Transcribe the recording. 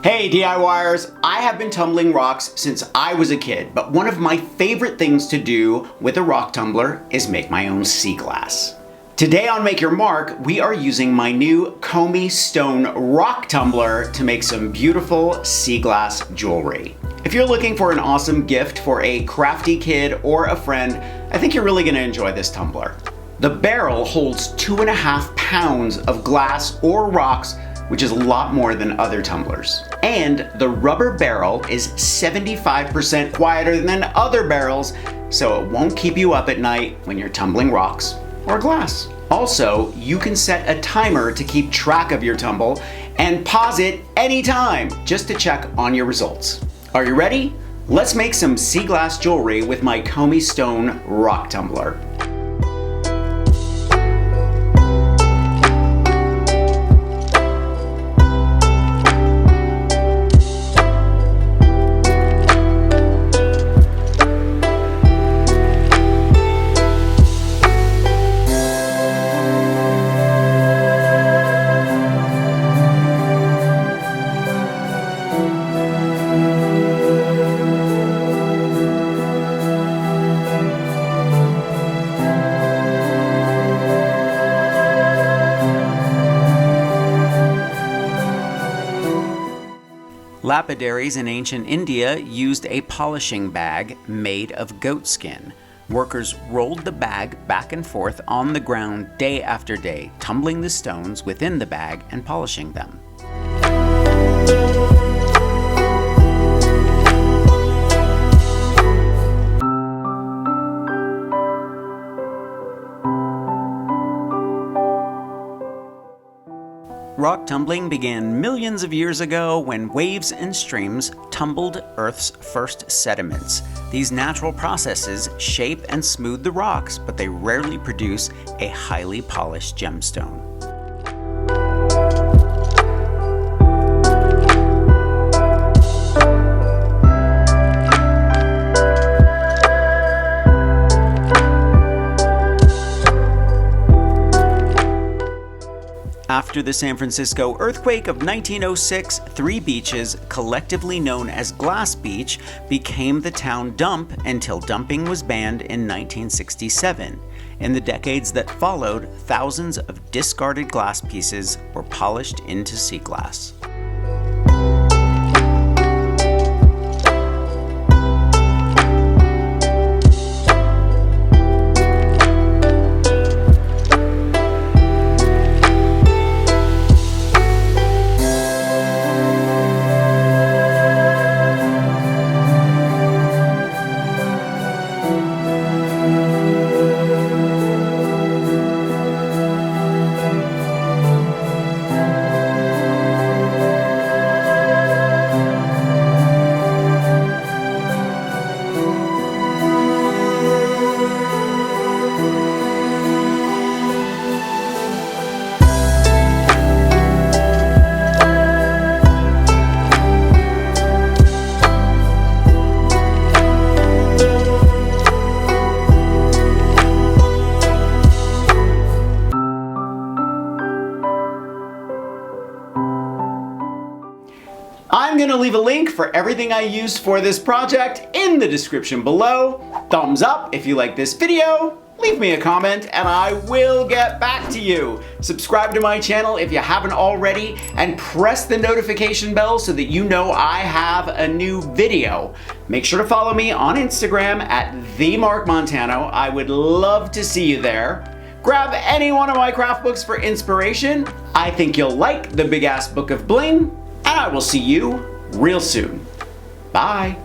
Hey DIYers, I have been tumbling rocks since I was a kid, but one of my favorite things to do with a rock tumbler is make my own sea glass. Today on Make Your Mark, we are using my new KomeStone rock tumbler to make some beautiful sea glass jewelry. If you're looking for an awesome gift for a crafty kid or a friend, I think you're really going to enjoy this tumbler. The barrel holds 2.5 pounds of glass or rocks, which is a lot more than other tumblers. And the rubber barrel is 75% quieter than other barrels, so it won't keep you up at night when you're tumbling rocks or glass. Also, you can set a timer to keep track of your tumble and pause it anytime just to check on your results. Are you ready? Let's make some sea glass jewelry with my KomeStone rock tumbler. Lapidaries in ancient India used a polishing bag made of goat skin. Workers rolled the bag back and forth on the ground day after day, tumbling the stones within the bag and polishing them. Rock tumbling began millions of years ago when waves and streams tumbled Earth's first sediments. These natural processes shape and smooth the rocks, but they rarely produce a highly polished gemstone. After the San Francisco earthquake of 1906, 3 beaches, collectively known as Glass Beach, became the town dump until dumping was banned in 1967. In the decades that followed, thousands of discarded glass pieces were polished into sea glass. I'm going to leave a link for everything I used for this project in the description below. Thumbs up if you like this video, leave me a comment, and I will get back to you. Subscribe to my channel if you haven't already, and press the notification bell so that you know I have a new video. Make sure to follow me on Instagram at Mark Montano. I would love to see you there. Grab any one of my craft books for inspiration. I think you'll like the Big Ass Book of Bling. And I will see you real soon. Bye.